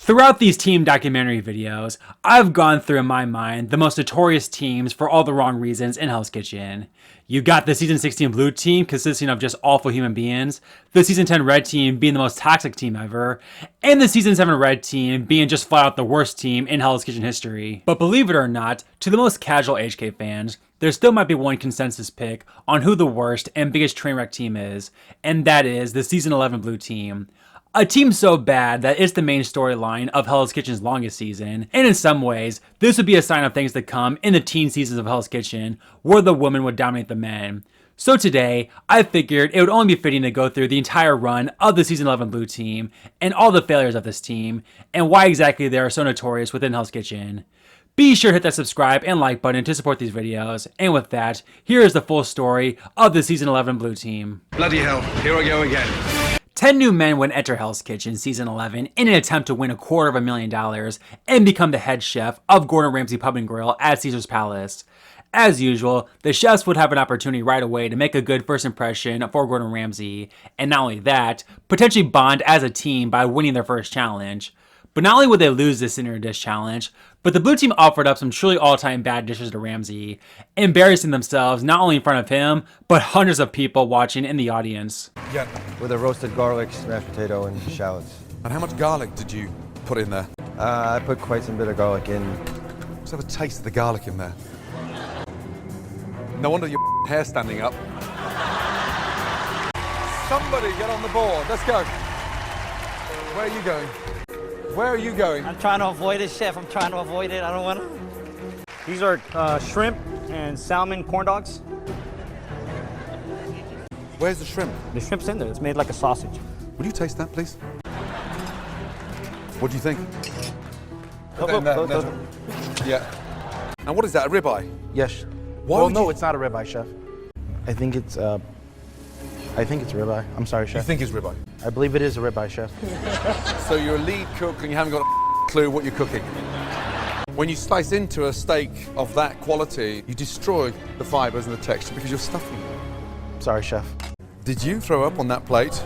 Throughout these team documentary videos, I've gone through in my mind the most notorious teams for all the wrong reasons in Hell's Kitchen. You got the Season 16 Blue team consisting of just awful human beings, the Season 10 Red team being the most toxic team ever, and the Season 7 Red team being just flat out the worst team in Hell's Kitchen history. But believe it or not, to the most casual HK fans, there still might be one consensus pick on who the worst and biggest train wreck team is, and that is the Season 11 Blue team. A team so bad that it's the main storyline of Hell's Kitchen's longest season, and in some ways, this would be a sign of things to come in the teen seasons of Hell's Kitchen, where the women would dominate the men. So today, I figured it would only be fitting to go through the entire run of the Season 11 Blue team, and all the failures of this team, and why exactly they are so notorious within Hell's Kitchen. Be sure to hit that subscribe and like button to support these videos, and with that, here is the full story of the Season 11 Blue team. Bloody hell, here I go again. 10 new men would enter Hell's Kitchen Season 11 in an attempt to win $250,000 and become the head chef of Gordon Ramsay Pub and Grill at Caesar's Palace. As usual, the chefs would have an opportunity right away to make a good first impression for Gordon Ramsay, and not only that, potentially bond as a team by winning their first challenge. But not only would they lose this signature dish challenge, but the Blue team offered up some truly all-time bad dishes to Ramsay, embarrassing themselves not only in front of him, but hundreds of people watching in the audience. Yeah. With a roasted garlic, smashed potato, and shallots. And how much garlic did you put in there? I put quite some bit of garlic in. Let's have a taste of the garlic in there. No wonder your hair's standing up. Somebody get on the board. Let's go. Where are you going? Where are you going? I'm trying to avoid it, chef. I'm trying to avoid it. I don't want to. These are shrimp and salmon corn dogs. Where's the shrimp? The shrimp's in there. It's made like a sausage. Will you taste that, please? What do you think? Yeah. And what is that, a ribeye? Yes. Why well, would no, you... it's not a ribeye, chef. I think it's ribeye. I'm sorry, chef. You think it's ribeye? I believe it is a ribeye, chef. So you're a lead cook and you haven't got a clue what you're cooking. When you slice into a steak of that quality, you destroy the fibers and the texture because you're stuffing it. Sorry, chef. Did you throw up on that plate?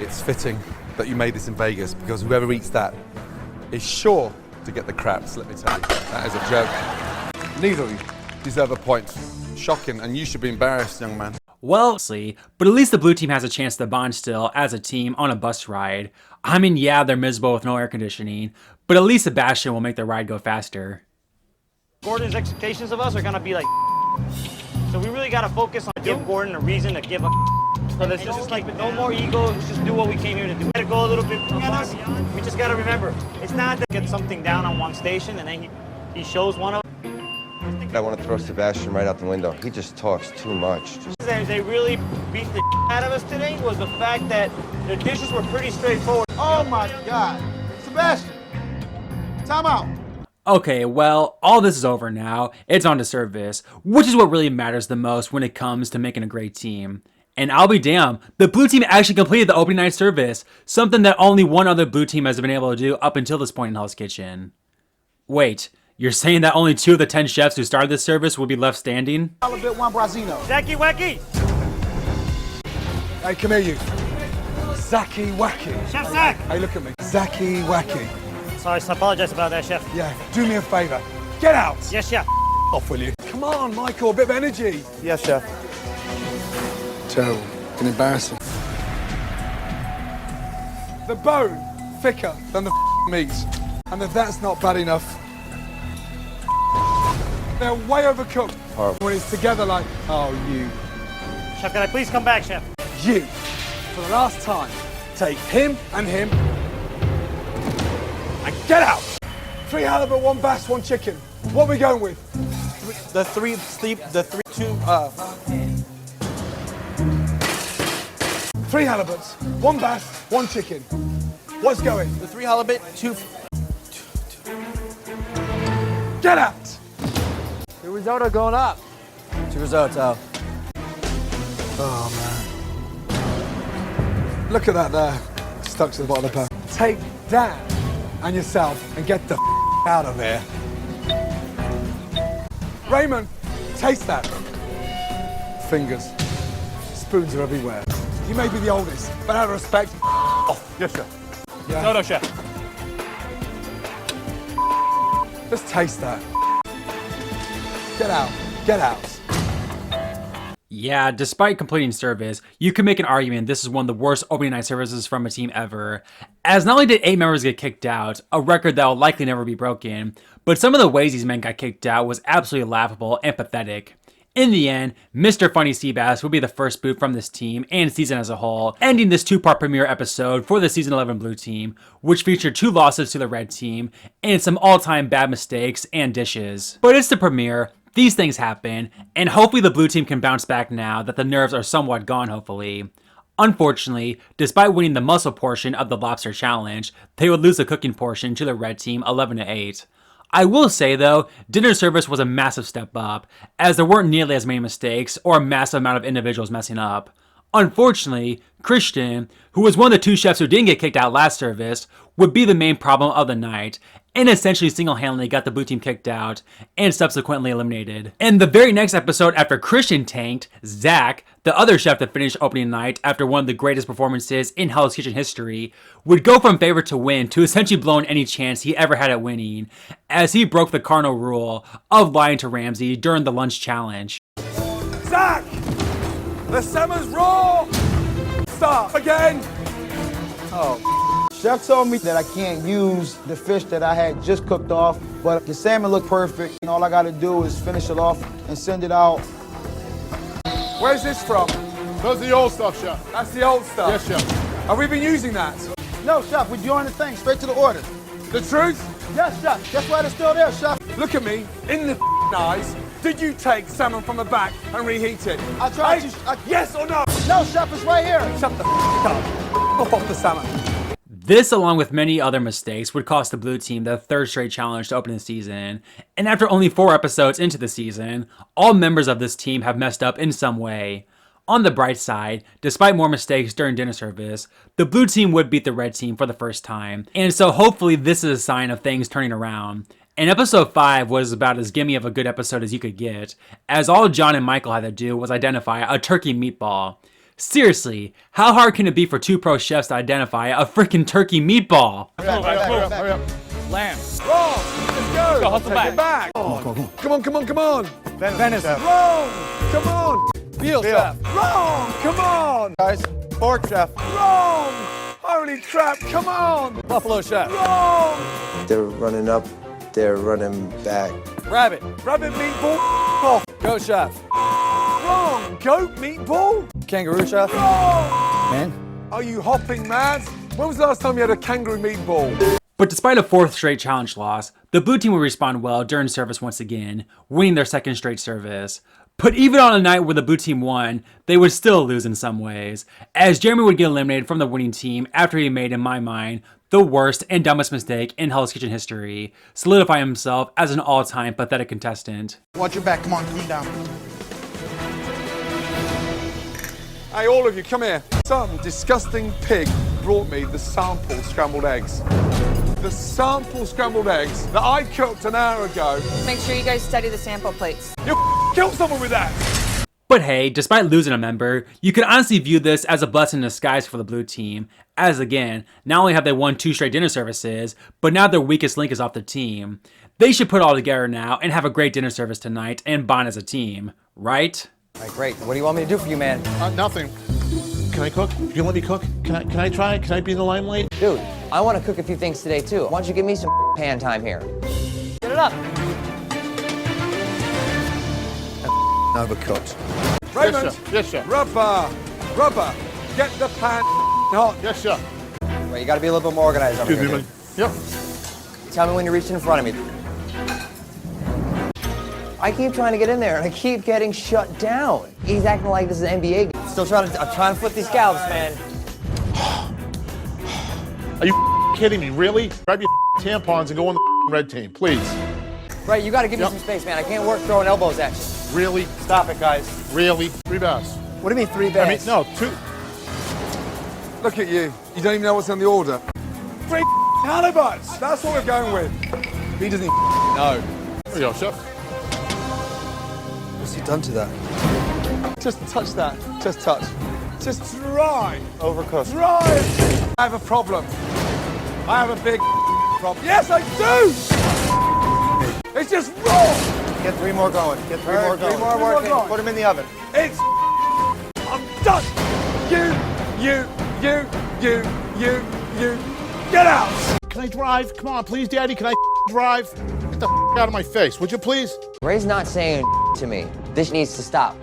It's fitting that you made this in Vegas because whoever eats that is sure to get the craps, let me tell you. That is a joke. Neither of you deserve a point. Shocking, and you should be embarrassed, young man. Well, see, but at least the Blue team has a chance to bond still as a team on a bus ride. I mean, yeah, they're miserable with no air conditioning, but at least Sebastian will make the ride go faster. Gordon's expectations of us are going to be like so we really got to focus on give Gordon a reason to give a so it's just like no more ego, let's just do what we came here to do. We got to go a little bit above. We just got to remember, it's not to get something down on one station and then he shows one of I want to throw Sebastian right out the window. He just talks too much. They really beat the out of us today was the fact that the dishes were pretty straightforward. Oh my God. Sebastian, time out. Okay, well, all this is over now. It's on to service, which is what really matters the most when it comes to making a great team. And I'll be damned, the Blue team actually completed the opening night service, something that only one other Blue team has been able to do up until this point in Hell's Kitchen. Wait, you're saying that only 2 of the 10 chefs who started this service will be left standing? One Brazino. Zacky Wacky! Hey, come here, you. Zacky Wacky. Chef Zach! Hey, look at me. Zacky Wacky. Sorry, I apologize about that, chef. Yeah, do me a favor. Get out. Yes, chef. Off, will you? Come on, Michael, a bit of energy. Yes, chef. Terrible and embarrassing. The bone thicker than the meat. And if that's not bad enough, they're way overcooked. Horrible. When it's together like, oh, you. Chef, can I please come back, chef? You, for the last time, take him and him and get out. 3 halibut, 1 bass, 1 chicken. What are we going with? The three, 3 halibuts, 1 bass, 1 chicken. What's going? the 3 halibut, 2. Get out. The risotto going up. 2 risotto. Oh, man. Look at that there, stuck to the bottom of the pan. Take Dan and yourself and get the out of here. Raymond, taste that. Fingers. Spoons are everywhere. You may be the oldest, but out of respect, off. Yes, sir. Soto, chef. Let's taste that. Get out. Get out. Yeah, despite completing service, you can make an argument this is one of the worst opening night services from a team ever, as not only did 8 members get kicked out, a record that will likely never be broken, but some of the ways these men got kicked out was absolutely laughable and pathetic. In the end, Mr. Funny Seabass will be the first boot from this team and season as a whole, ending this 2-part premiere episode for the Season 11 Blue Team, which featured 2 losses to the Red Team, and some all-time bad mistakes and dishes. But it's the premiere, these things happen, and hopefully the Blue Team can bounce back now that the nerves are somewhat gone, hopefully. Unfortunately, despite winning the muscle portion of the Lobster Challenge, they would lose the cooking portion to the Red Team 11-8. I will say though, dinner service was a massive step up, as there weren't nearly as many mistakes or a massive amount of individuals messing up. Unfortunately, Christian, who was one of the 2 chefs who didn't get kicked out last service, would be the main problem of the night, and essentially single-handedly got the Blue Team kicked out and subsequently eliminated. And the very next episode after Christian tanked, Zach, the other chef that finished opening night after one of the greatest performances in Hell's Kitchen history, would go from favorite to win to essentially blowing any chance he ever had at winning, as he broke the cardinal rule of lying to Ramsay during the lunch challenge. Zach! The salmon's raw! Start again! Chef told me that I can't use the fish that I had just cooked off, but the salmon looked perfect, and all I gotta do is finish it off and send it out. Where's this from? Those are the old stuff, Chef. That's the old stuff. Yes, Chef. Have we been using that? No, Chef, we're doing the thing, straight to the order. The truth? Yes, Chef, that's why it's still there, Chef. Look at me, in the eyes. Did you take salmon from the back and reheat it? I tried to. Yes or no? No, Chef, it's right here. Shut the up. Off the salmon. This, along with many other mistakes, would cost the Blue Team their 3rd straight challenge to open the season, and after only 4 episodes into the season, all members of this team have messed up in some way. On the bright side, despite more mistakes during dinner service, the Blue Team would beat the Red Team for the first time, and so hopefully this is a sign of things turning around. And episode 5 was about as gimme of a good episode as you could get, as all John and Michael had to do was identify a turkey meatball. Seriously, how hard can it be for 2 pro chefs to identify a freaking turkey meatball? Hurry up. Lamb. Wrong! Let's go! hustle Take back. it back! Come on! Venison. Wrong! Come on! Veal, Chef. Wrong! Come on! Guys, pork, Chef. Wrong! Holy crap, come on! Buffalo, Chef. Wrong! They're running up, they're running back. Rabbit. Rabbit meatball, off! Goat, Chef. Wrong! Goat meatball? Kangaroo, Chef. Wrong! Man. Are you hopping mad? When was the last time you had a kangaroo meatball? But despite a 4th straight challenge loss, the Blue Team would respond well during service once again, winning their 2nd straight service. But even on a night where the Blue Team won, they would still lose in some ways, as Jeremy would get eliminated from the winning team after he made, in my mind, the worst and dumbest mistake in Hell's Kitchen history, solidifying himself as an all-time pathetic contestant. Watch your back. Come on, come down. Hey, all of you, come here. Some disgusting pig brought me the sample scrambled eggs. The sample scrambled eggs that I cooked an hour ago. Make sure you guys study the sample plates. You killed someone with that! But hey, despite losing a member, you can honestly view this as a blessing in disguise for the Blue Team, as again, not only have they won 2 straight dinner services, but now their weakest link is off the team. They should put it all together now and have a great dinner service tonight and bond as a team, right? All right, great. What do you want me to do for you, man? Nothing. Can I cook? You can let me cook? Can I try? Can I be in the limelight? Dude, I want to cook a few things today, too. Why don't you give me some pan time here? Get it up. Overcooked. Raymond! Yes, Chef. Yes, Chef. Rubber! Get the pan hot! Yes, Chef. Right, you got to be a little bit more organized over Excuse here, me, dude. man. Yep. Tell me when you're reaching in front of me. I keep trying to get in there, and I keep getting shut down. He's acting like this is an NBA game. I'm trying to flip these scallops, man. Are you kidding me? Really? Grab your tampons and go on the red team, please. Right, you got to give me Yep. some space, man. I can't work throwing elbows at you. Really? Stop it, guys. Really? 3 bass. What do you mean 3 I bags? mean, no, 2. Look at you. You don't even know what's on the order. 3 halibuts! That's what we're going with. He doesn't even know. There you go, Chef. What's he done to that? Just touch that. Just touch. Just try. Overcooked. Try. I have a problem. I have a big problem. Yes, I do! It's just raw! Get 3 more going. Get 3 more going. 3 more working. Put them in the oven. It's... I'm done! You, get out! Can I drive? Come on, please, Daddy, can I drive? Get the out of my face, would you please? Ray's not saying to me. This needs to stop.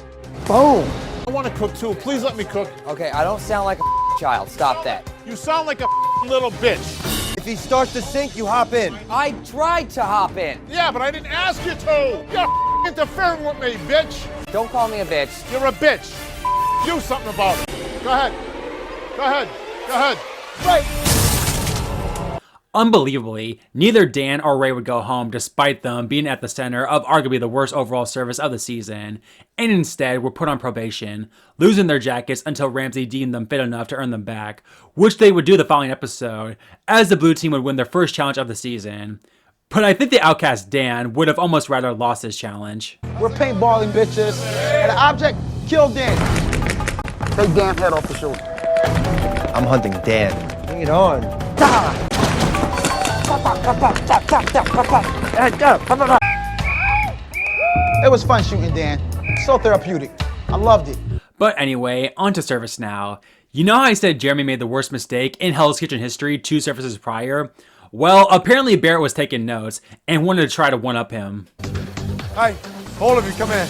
Boom! I want to cook too. Please let me cook. Okay, I don't sound like a child. Stop that. You sound like a little bitch. If he starts to sink, you hop in. I tried to hop in. Yeah, but I didn't ask you to. You're interfering with me, bitch. Don't call me a bitch. You're a bitch. Do something about it. Go ahead. Go ahead. Go ahead. Right. Unbelievably, neither Dan or Ray would go home despite them being at the center of arguably the worst overall service of the season, and instead were put on probation, losing their jackets until Ramsey deemed them fit enough to earn them back, which they would do the following episode, as the blue team would win their first challenge of the season. But I think the outcast Dan would have almost rather lost his challenge. We're paintballing, bitches. And the object killed Dan. Take Dan's head off the shoulder. I'm hunting Dan. Bring it on. It was fun shooting Dan. So therapeutic. I loved it. But anyway, on to service now. You know how I said Jeremy made the worst mistake in Hell's Kitchen history 2 services prior? Well, apparently Barrett was taking notes and wanted to try to one-up him. Hey, all of you, come here.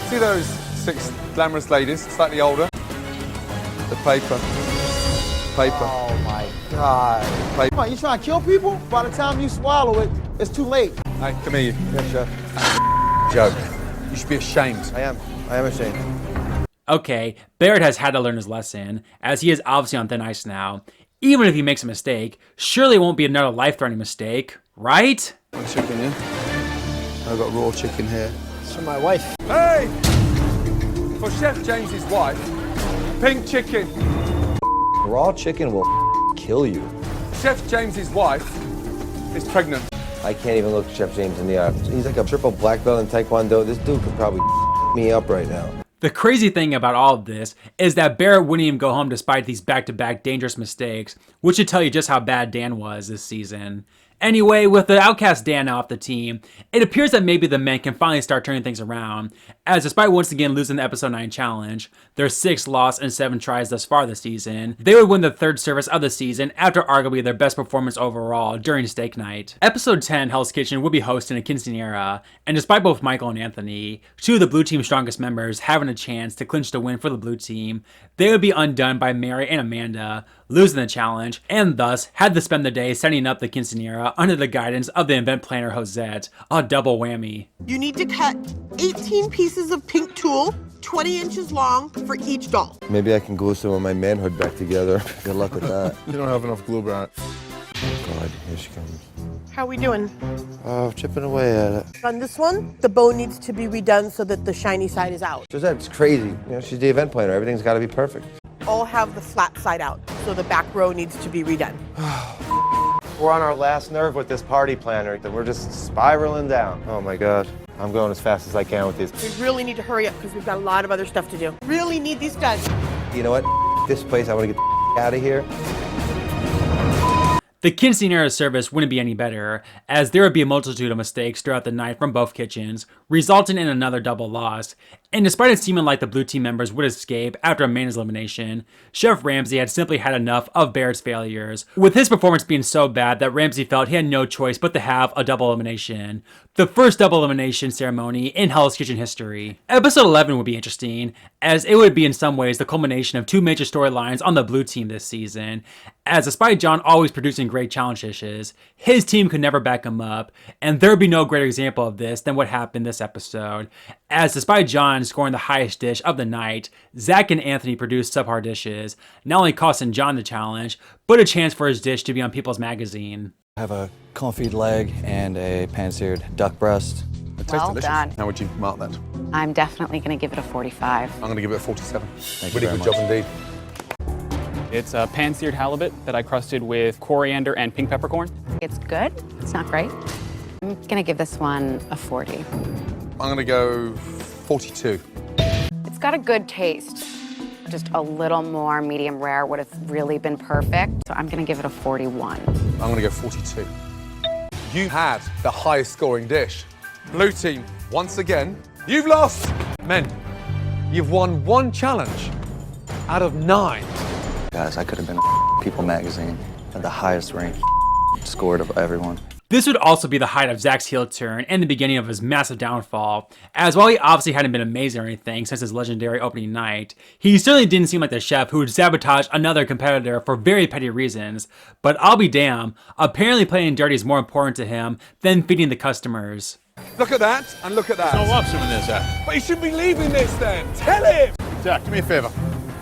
See those 6 glamorous ladies, slightly older? The paper. Oh my God. Come on, you trying to kill people? By the time you swallow it, it's too late. Hey, come here, you. Yes, chef. Joke. You should be ashamed. I am ashamed. Okay, Barrett has had to learn his lesson, as he is obviously on thin ice now. Even if he makes a mistake, surely it won't be another life-threatening mistake, right? Chicken, yeah? I've got raw chicken here. It's for my wife. Hey! For Chef James's wife, pink chicken. Raw chicken will kill you. Chef James's wife is pregnant. I can't even look Chef James in the eye. He's like a triple black belt in Taekwondo. This dude could probably me up right now. The crazy thing about all of this is that Barrett wouldn't even go home despite these back-to-back dangerous mistakes, which should tell you just how bad Dan was this season. Anyway, with the outcast Dan now off the team, it appears that maybe the men can finally start turning things around, as despite once again losing the episode 9 challenge, their 6th loss and 7 tries thus far this season, they would win the 3rd service of the season after arguably their best performance overall during steak night. Episode 10, Hell's Kitchen, would be hosting a quinceañera, and despite both Michael and Anthony, 2 of the blue team's strongest members having a chance to clinch the win for the blue team, they would be undone by Mary and Amanda, losing the challenge, and thus had to spend the day setting up the quinceañera under the guidance of the event planner Josette, a double whammy. You need to cut 18 pieces of pink tulle, 20 inches long for each doll. Maybe I can glue some of my manhood back together. Good luck with that. You don't have enough glue, Barrett. God, here she comes. How are we doing? Chipping away at it. On this one, the bow needs to be redone so that the shiny side is out. Josette's crazy. You know, she's the event planner. Everything's got to be perfect. All have the flat side out, so the back row needs to be redone. We're on our last nerve with this party planner. We're just spiraling down. Oh my God. I'm going as fast as I can with these. We really need to hurry up because we've got a lot of other stuff to do. Really need these done. You know what? This place, I want to get out of here. The quinceañera service wouldn't be any better, as there would be a multitude of mistakes throughout the night from both kitchens, resulting in another double loss. And despite it seeming like the blue team members would escape after Amanda's elimination, Chef Ramsey had simply had enough of Barrett's failures, with his performance being so bad that Ramsey felt he had no choice but to have a double elimination. The first double elimination ceremony in Hell's Kitchen history. Episode 11 would be interesting, as it would be in some ways the culmination of 2 major storylines on the blue team this season, as despite John always producing great challenge dishes, his team could never back him up, and there would be no greater example of this than what happened this episode, as despite John scoring the highest dish of the night, Zach and Anthony produced subpar dishes, not only costing John the challenge, but a chance for his dish to be on People's Magazine. I have a confit leg and a pan-seared duck breast. It tastes Well delicious. done. How would you mark that? I'm definitely going to give it a 45. I'm going to give it a 47. Thank you Really very good much. job indeed. It's a pan-seared halibut that I crusted with coriander and pink peppercorn. It's good. It's not great. I'm going to give this one a 40. I'm going to go 42. It's got a good taste. Just a little more medium rare would have really been perfect. So I'm gonna give it a 41. I'm gonna go 42. You had the highest scoring dish. Blue team, once again, you've lost. Men, you've won 1 challenge out of 9. Guys, I could have been People magazine at the highest rank scored of everyone. This would also be the height of Zach's heel turn and the beginning of his massive downfall, as while he obviously hadn't been amazing or anything since his legendary opening night, he certainly didn't seem like the chef who would sabotage another competitor for very petty reasons. But I'll be damned, apparently playing dirty is more important to him than feeding the customers. Look at that, and look at that. No lobster in there, Zach. But he should be leaving this then. Tell him! Zach, do me a favor.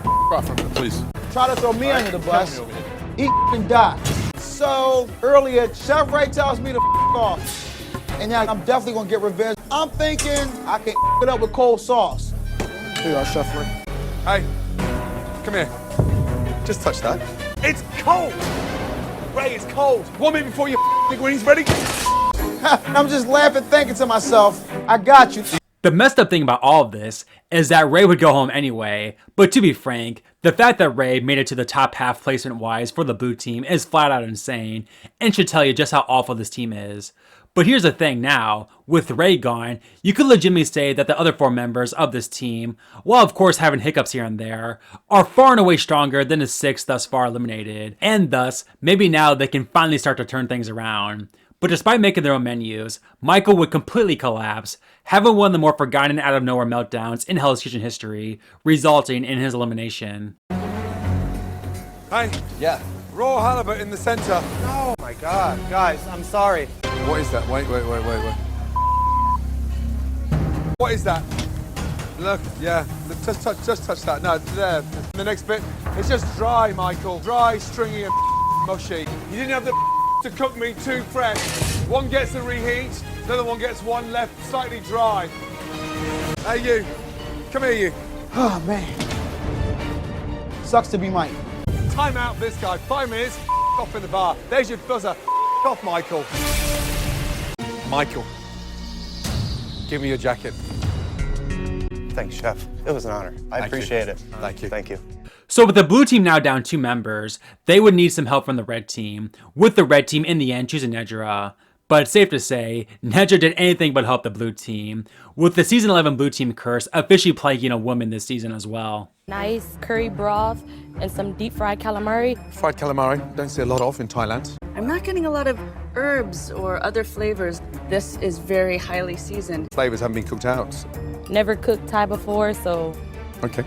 Off from it, please. Try to throw me under the bus. Eat and die. So earlier, Chef Ray tells me to off. And now I'm definitely gonna get revenge. I'm thinking I can it up with cold sauce. Here you are, Chef Ray. Hey, come here. Just touch that. It's cold! Ray, it's cold. 1 minute before you when he's ready. I'm just laughing, thinking to myself, I got you. The messed up thing about all of this is that Ray would go home anyway, but to be frank, the fact that Ray made it to the top half placement-wise for the blue team is flat out insane, and should tell you just how awful this team is. But here's the thing now, with Ray gone, you could legitimately say that the other 4 members of this team, while of course having hiccups here and there, are far and away stronger than the 6 thus far eliminated, and thus, maybe now they can finally start to turn things around. But despite making their own menus, Michael would completely collapse, having one of the more forgotten out-of-nowhere meltdowns in Hell's Kitchen history, resulting in his elimination. Hey. Yeah. Raw halibut in the center. Oh my God, guys, I'm sorry. What is that? Wait. What is that? Look, yeah, just touch that. No, there. The next bit, it's just dry, Michael. Dry, stringy, and mushy. You didn't have the to cook me 2 fresh. One gets a reheat, the other one gets one left slightly dry. Hey, you. Come here, you. Oh, man. Sucks to be Mike. Time out this guy. 5 minutes, off in the bar. There's your buzzer. Off, Michael. Michael, give me your jacket. Thanks, Chef. It was an honor. I appreciate it. Thank you. Thank you. So with the blue team now down 2 members, they would need some help from the red team, with the red team in the end choosing Nedra. But it's safe to say, Nedra did anything but help the blue team, with the season 11 blue team curse officially plaguing a woman this season as well. Nice curry broth and some deep fried calamari. Fried calamari, don't see a lot of in Thailand. I'm not getting a lot of herbs or other flavors. This is very highly seasoned. Flavors haven't been cooked out. Never cooked Thai before, so... Okay.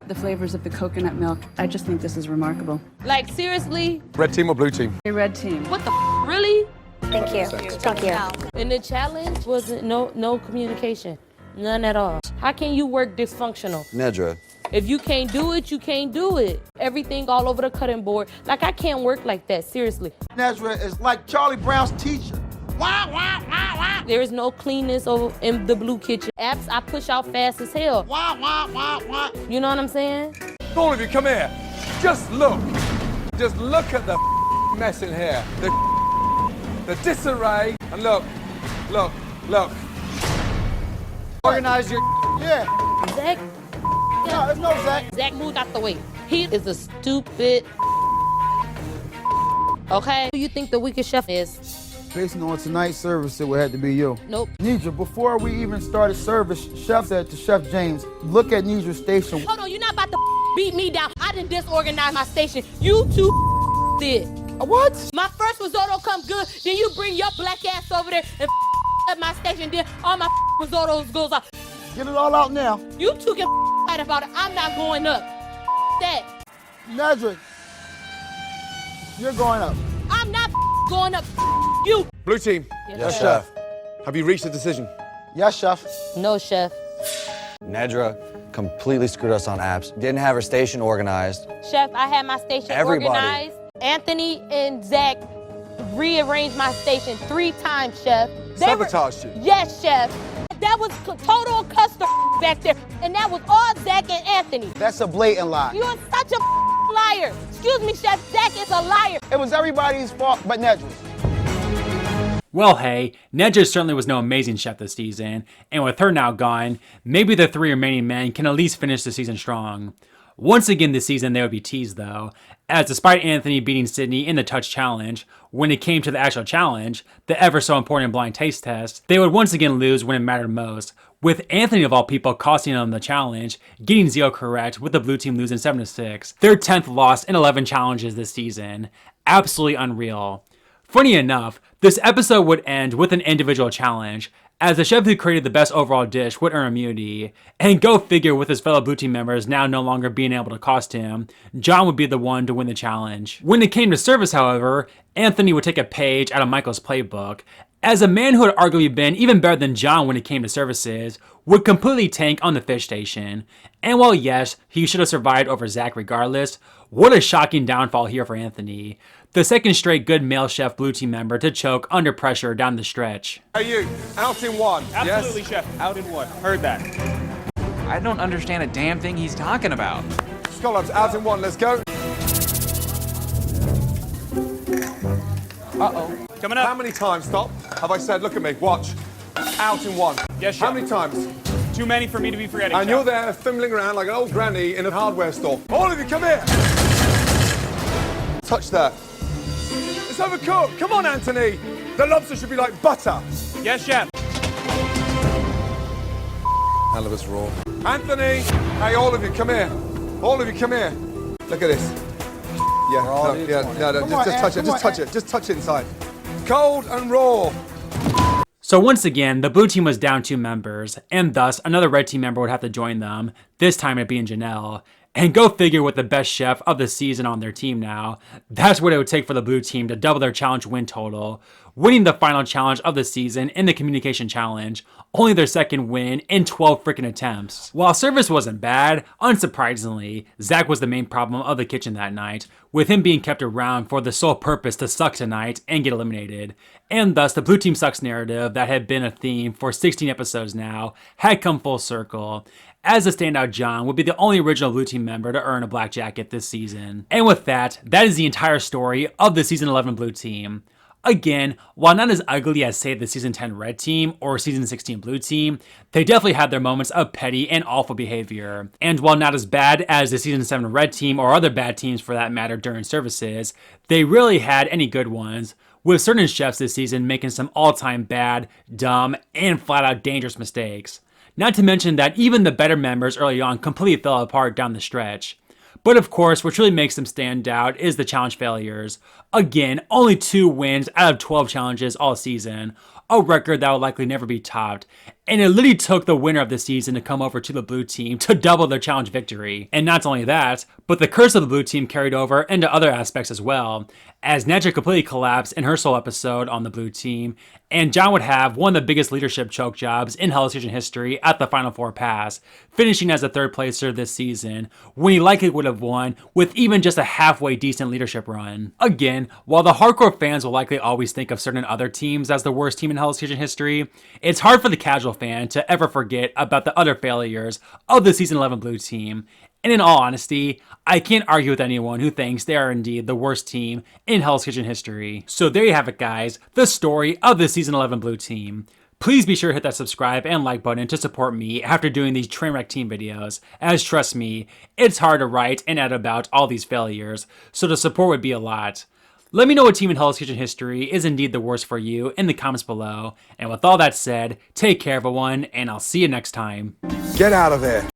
The flavors of the coconut milk. I just think this is remarkable. Like, seriously? Red team or blue team? A red team. What the really? Thank you. Thank you. And the challenge wasn't no communication. None at all. How can you work dysfunctional? Nedra. If you can't do it, you can't do it. Everything all over the cutting board. Like, I can't work like that, seriously. Nedra is like Charlie Brown's teacher. Wah, wah, wah, wah. There is no cleanness over in the blue kitchen. Apps I push out fast as hell. Wah, wah, wah, wah. You know what I'm saying? All of you, come here. Just look. Just look at the mess in here. The disarray. And look. Organize your yeah. Zach. No, there's no Zach. Zach moved out the way. He is a stupid. Okay? Who you think the weakest chef is? Based on tonight's service, it would have to be you. Nope. Nidra, before we even started service, Chef said to Chef James, look at Nidra's station. Hold on, you're not about to beat me down. I didn't disorganize my station. You two did. What? My first risotto come good, then you bring your black ass over there and up my station, then all my risottos goes out. Get it all out now. You two get fight about it. I'm not going up. That. Nedra, you're going up. I'm not going up. You. Blue team. Yes, Chef. Have you reached a decision? Yes, Chef. No, Chef. Nedra completely screwed us on apps. Didn't have her station organized. Chef, I had my station organized. Anthony and Zach rearranged my station 3 times, Chef. Sabotaged you? Yes, Chef. That was total custom back there, and that was all Zach and Anthony. That's a blatant lie. You are such a liar. Excuse me, Chef. Zach is a liar. It was everybody's fault but Nedra's. Well, hey, Nedra certainly was no amazing chef this season, and with her now gone, maybe the 3 remaining men can at least finish the season strong. Once again this season they would be teased though, as despite Anthony beating Sydney in the touch challenge, when it came to the actual challenge, the ever so important blind taste test, they would once again lose when it mattered most, with Anthony of all people costing them the challenge, getting 0 correct with the blue team losing 7-6. Their 10th loss in 11 challenges this season. Absolutely unreal. Funny enough, this episode would end with an individual challenge, as the chef who created the best overall dish would earn immunity, and go figure with his fellow blue team members now no longer being able to cost him, John would be the one to win the challenge. When it came to service, however, Anthony would take a page out of Michael's playbook, as a man who had arguably been even better than John when it came to services, would completely tank on the fish station. And while yes, he should have survived over Zach regardless, what a shocking downfall here for Anthony. The second straight good male chef blue team member to choke under pressure down the stretch. Are you out in one? Absolutely, yes? chef. Out in one. Heard that. I don't understand a damn thing he's talking about. Scallops out in one, let's go. Uh-oh. Coming up. How many times, stop, have I said, look at me, watch, out in one? Yes, chef. How many times? Too many for me to be forgetting, And chef. you're there fumbling around like an old granny in a hardware store. All of you, come here. Touch that. It's overcooked. Come on, Anthony. The lobster should be like butter. Yes, chef. Halibut's raw. Anthony, hey, all of you, come here. All of you, come here. Look at this. Yeah, no, just touch it. Just touch it inside. Cold and raw. So once again, the blue team was down 2 members, and thus another red team member would have to join them, this time it being Janelle. And go figure with the best chef of the season on their team now. That's what it would take for the blue team to double their challenge win total, winning the final challenge of the season in the communication challenge, only their second win in 12 freaking attempts. While service wasn't bad, unsurprisingly, Zach was the main problem of the kitchen that night, with him being kept around for the sole purpose to suck tonight and get eliminated. And thus the blue team sucks narrative that had been a theme for 16 episodes now had come full circle, as the standout John would be the only original blue team member to earn a black jacket this season. And with that, that is the entire story of the season 11 blue team. Again, while not as ugly as say the season 10 red team or season 16 blue team, they definitely had their moments of petty and awful behavior. And while not as bad as the season 7 red team or other bad teams for that matter during services, they really had any good ones, with certain chefs this season making some all-time bad, dumb, and flat-out dangerous mistakes. Not to mention that even the better members early on completely fell apart down the stretch. But of course, what really makes them stand out is the challenge failures. Again, only 2 wins out of 12 challenges all season, a record that will likely never be topped. And it literally took the winner of the season to come over to the blue team to double their challenge victory. And not only that, but the curse of the blue team carried over into other aspects as well, as Nadja completely collapsed in her sole episode on the blue team, and John would have one of the biggest leadership choke jobs in Hell's Kitchen history at the Final 4 pass, finishing as a 3rd placer this season, when he likely would have won with even just a halfway decent leadership run. Again, while the hardcore fans will likely always think of certain other teams as the worst team in Hell's Kitchen history, it's hard for the casual fan to ever forget about the other failures of the season 11 blue team. And in all honesty, I can't argue with anyone who thinks they are indeed the worst team in Hell's Kitchen history. So there you have it, guys, the story of the season 11 blue team. Please be sure to hit that subscribe and like button to support me after doing these trainwreck team videos, as trust me, it's hard to write and edit about all these failures, so the support would be a lot. Let me know what team in Hell's Kitchen history is indeed the worst for you in the comments below. And with all that said, take care everyone, and I'll see you next time. Get out of there.